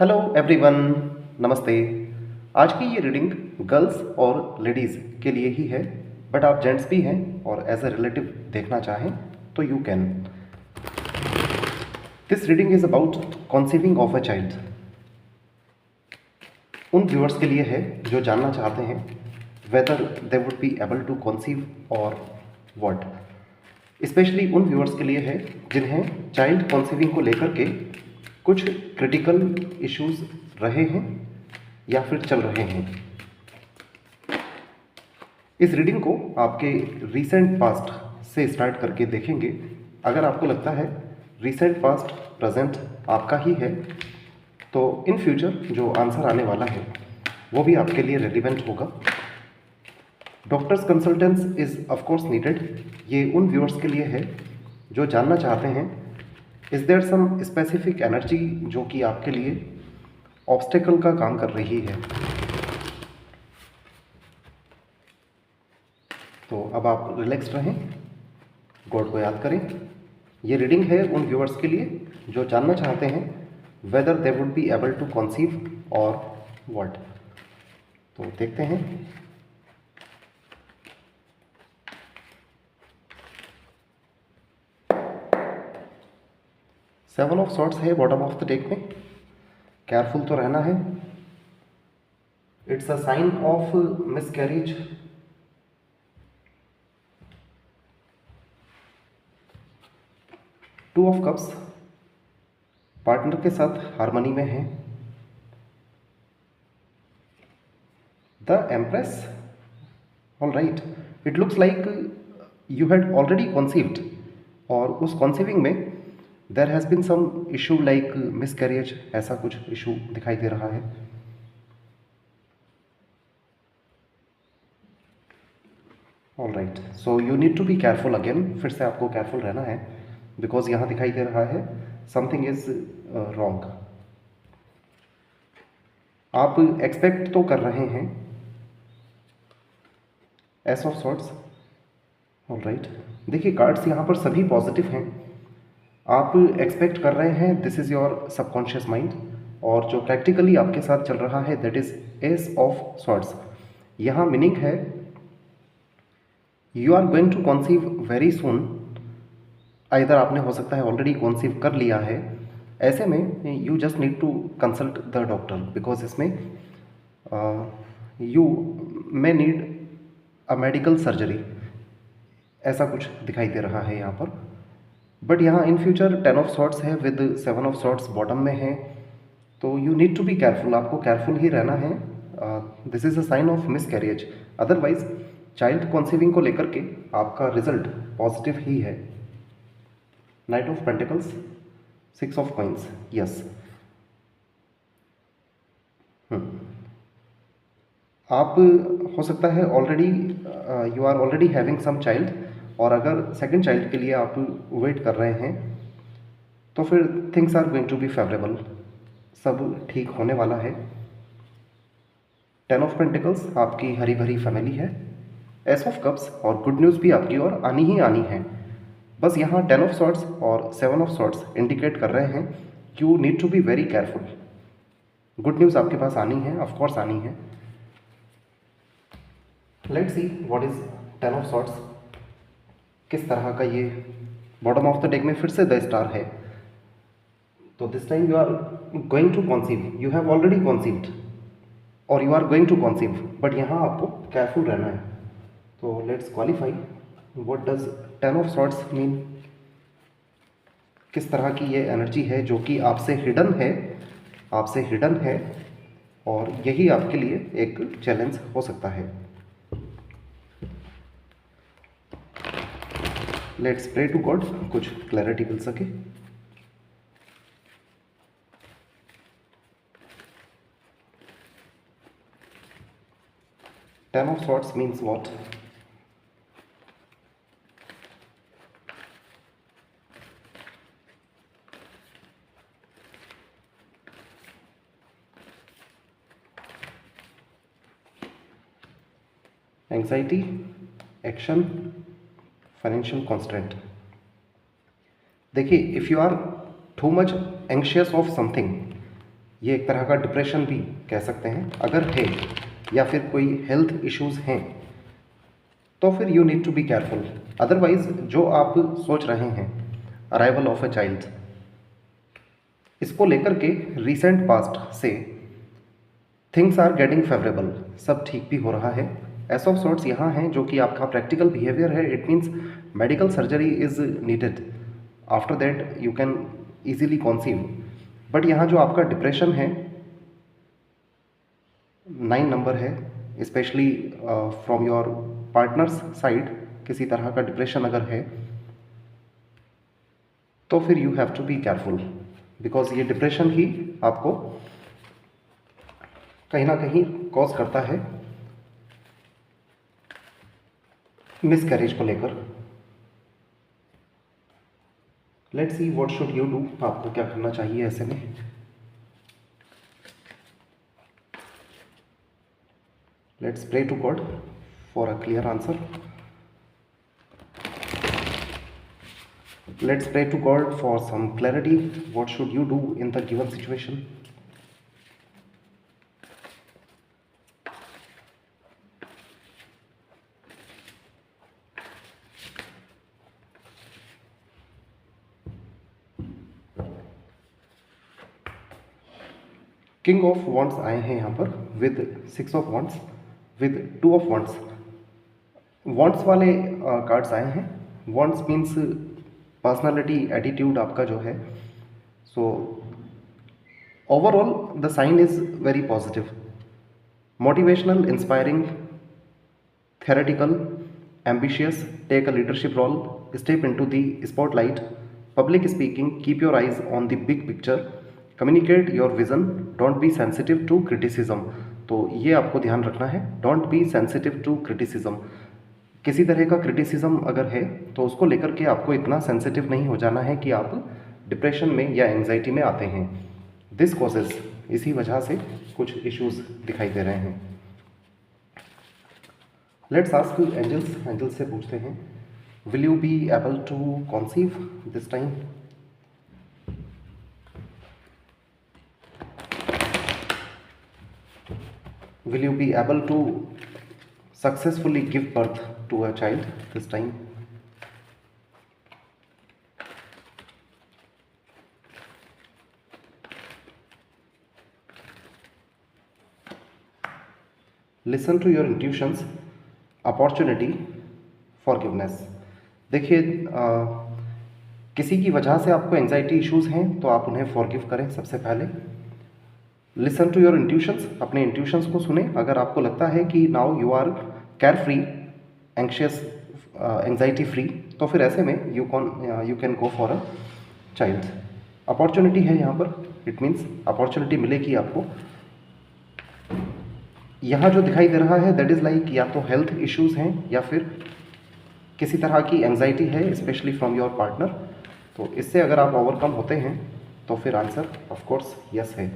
Hello everyone, नमस्ते। आज की ये रीडिंग गर्ल्स और लेडीज़ के लिए ही है, बट आप जेंट्स भी हैं और एज अ रिलेटिव देखना चाहें तो you can. This reading is about conceiving of a child. उन व्यूअर्स के लिए है जो जानना चाहते हैं whether they would be able to conceive और व्हाट। स्पेशली उन व्यूअर्स के लिए है जिन्हें चाइल्ड कॉन्सीविंग को लेकर के कुछ क्रिटिकल इश्यूज रहे हैं या फिर चल रहे हैं। इस रीडिंग को आपके रीसेंट पास्ट से स्टार्ट करके देखेंगे। अगर आपको लगता है रीसेंट पास्ट प्रेजेंट आपका ही है तो इन फ्यूचर जो आंसर आने वाला है वो भी आपके लिए रेलिवेंट होगा। Doctors कंसल्टेंस is of course needed. ये उन व्यूअर्स के लिए है जो जानना चाहते हैं is there some specific energy जो कि आपके लिए ऑब्स्टेकल का काम कर रही है। तो अब आप रिलैक्स रहें, गॉड को याद करें। ये रीडिंग है उन व्यूअर्स के लिए जो जानना चाहते हैं whether they would be able to conceive और व्हाट। तो देखते हैं। सेवन ऑफ सॉर्ड्स है बॉटम ऑफ द डेक में। केयरफुल तो रहना है। It's a sign of miscarriage. Two of cups, partner के साथ हार्मनी में है। The empress, all right, it looks like you had already conceived और उस कॉन्सीविंग में there has been some issue like miscarriage, ऐसा कुछ इशू दिखाई दे रहा है। All right, so you need to be careful again. फिर से आपको केयरफुल रहना है बिकॉज यहाँ दिखाई दे रहा है समथिंग इज रॉन्ग। आप एक्सपेक्ट तो कर रहे हैं ace of swords. All right, देखिए कार्ड्स यहाँ पर सभी पॉजिटिव हैं। आप एक्सपेक्ट कर रहे हैं, this is your subconscious mind, और जो प्रैक्टिकली आपके साथ चल रहा है that is ace of swords. यहाँ मीनिंग है you are going to conceive very soon. इधर आपने हो सकता है ऑलरेडी कॉन्सीव कर लिया है। ऐसे में you just need to consult the doctor because इसमें you may need a medical surgery, ऐसा कुछ दिखाई दे रहा है यहाँ पर। बट यहाँ in future ten of swords है with seven of swords bottom में है, तो you need to be careful. आपको केयरफुल ही रहना है। This is a sign of miscarriage. Otherwise child conceiving को लेकर के आपका रिजल्ट पॉजिटिव ही है। Knight of pentacles, six of coins, yes. आप हो सकता है already you are already having some child, और अगर सेकंड चाइल्ड के लिए आप वेट कर रहे हैं तो फिर things are going to be favourable, सब ठीक होने वाला है। टेन ऑफ पेंटिकल्स, आपकी हरी भरी फैमिली है। एस ऑफ कप्स, और गुड न्यूज़ भी आपकी ओर आनी ही आनी है। बस यहाँ टेन ऑफ सॉर्ट्स और सेवन ऑफ सॉर्ट्स इंडिकेट कर रहे हैं you need to be very careful. Good news आपके पास आनी है, ऑफ कोर्स आनी है। Let's see what is ten of swords, किस तरह का ये। बॉटम ऑफ द डेक में फिर से द स्टार है, तो this time you are going to conceive, you have already conceived और you are going to conceive, but यहाँ आपको केयरफुल रहना है। तो let's qualify what does ten of swords mean. किस तरह की ये एनर्जी है जो कि आपसे हिडन है, आपसे हिडन है, और यही आपके लिए एक चैलेंज हो सकता है। लेट्स प्रे टू गॉड, कुछ क्लैरिटी मिल सके। Ten of swords means what? Anxiety, action, financial constant. देखिए, if you are too much anxious of something ये एक तरह का डिप्रेशन भी कह सकते हैं अगर है, या फिर कोई हेल्थ इश्यूज़ हैं तो फिर you need to be careful. Otherwise जो आप सोच रहे हैं अराइवल ऑफ अ चाइल्ड, इसको लेकर के रीसेंट पास्ट से थिंग्स आर गेटिंग फेवरेबल, सब ठीक भी हो रहा है। एस ऑफ सॉर्ट्स यहाँ हैं जो कि आपका प्रैक्टिकल बिहेवियर है। It means medical surgery is needed, after that you can easily conceive. But यहाँ जो आपका डिप्रेशन है 9 नंबर है, specially from your partner's side किसी तरह का डिप्रेशन अगर है तो फिर you have to be careful, because ये डिप्रेशन ही आपको कहीं ना कहीं कॉज करता है मिसकैरेज को लेकर। Let's see what should you do, आपको क्या करना चाहिए ऐसे में। Let's pray to God for a clear answer. Let's pray to God for some clarity. What should you do in the given situation? King of wands आए हैं यहाँ पर with 6 of wands with 2 of wands. Wands वाले cards आए हैं। Wands means personality, attitude आपका जो है। So overall the sign is very positive, motivational, inspiring, theoretical, ambitious, take a leadership role, step into the spotlight, public speaking, keep your eyes on the big picture, communicate your vision, don't be sensitive to criticism। तो ये आपको ध्यान रखना है, don't be sensitive to criticism। किसी तरह का criticism अगर है तो उसको लेकर के आपको इतना सेंसिटिव नहीं हो जाना है कि आप डिप्रेशन में या एंजाइटी में आते हैं। दिस कॉजेज, इसी वजह से कुछ इश्यूज दिखाई दे रहे हैं। लेट्स आस्क एंजल्स, एंजल्स से पूछते हैं will you be able to conceive this time. Will you be able to successfully give birth to a child this time. Listen to your intuitions, opportunity, forgiveness. देखिए किसी की वजह से आपको anxiety issues हैं तो आप उन्हें फॉरगिव करें सबसे पहले। लिसन टू योर इंट्यूशंस, अपने इंट्यूशंस को सुने। अगर आपको लगता है कि now you are carefree, anxious, anxiety free, तो फिर ऐसे में you can go for a child. Opportunity है यहाँ पर, इट मीन्स अपॉर्चुनिटी मिलेगी आपको। यहाँ जो दिखाई दे रहा है दैट इज़ लाइक या तो हेल्थ इश्यूज़ हैं या फिर किसी तरह की एंजाइटी है, स्पेशली फ्रॉम योर पार्टनर। तो इससे अगर आप ओवरकम होते हैं तो फिर आंसर ऑफ कोर्स यस है।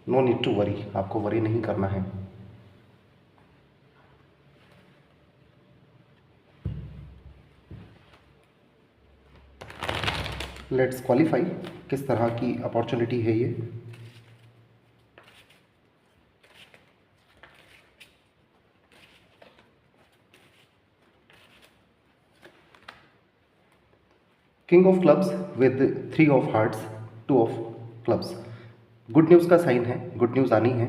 नो नीड टू वरी, आपको वरी नहीं करना है। लेट्स क्वालिफाई, किस तरह की अपॉर्चुनिटी है ये। King of clubs with 3 of hearts, 2 of clubs. Good news का साइन है, गुड न्यूज़ आनी है।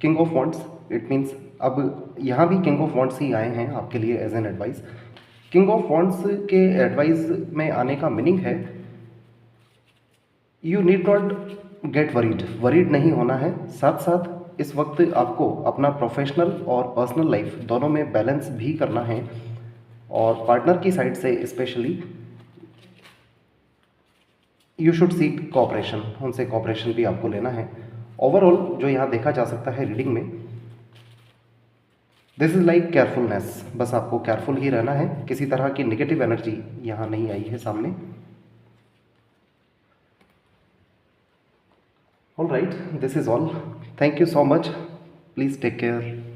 King of wands, it means अब यहाँ भी किंग ऑफ वॉन्ड्स ही आए हैं आपके लिए as an advice. King of wands के एडवाइस में आने का मीनिंग है you need not get worried, worried नहीं होना है। साथ साथ इस वक्त आपको अपना प्रोफेशनल और पर्सनल लाइफ दोनों में बैलेंस भी करना है, और पार्टनर की साइड से specially you should seek cooperation, उनसे कोऑपरेशन भी आपको लेना है। ओवरऑल जो यहाँ देखा जा सकता है रीडिंग में, दिस इज लाइक केयरफुलनेस, बस आपको केयरफुल ही रहना है। किसी तरह की नेगेटिव एनर्जी यहाँ नहीं आई है सामने। All right, this is all, thank you so much, please take care.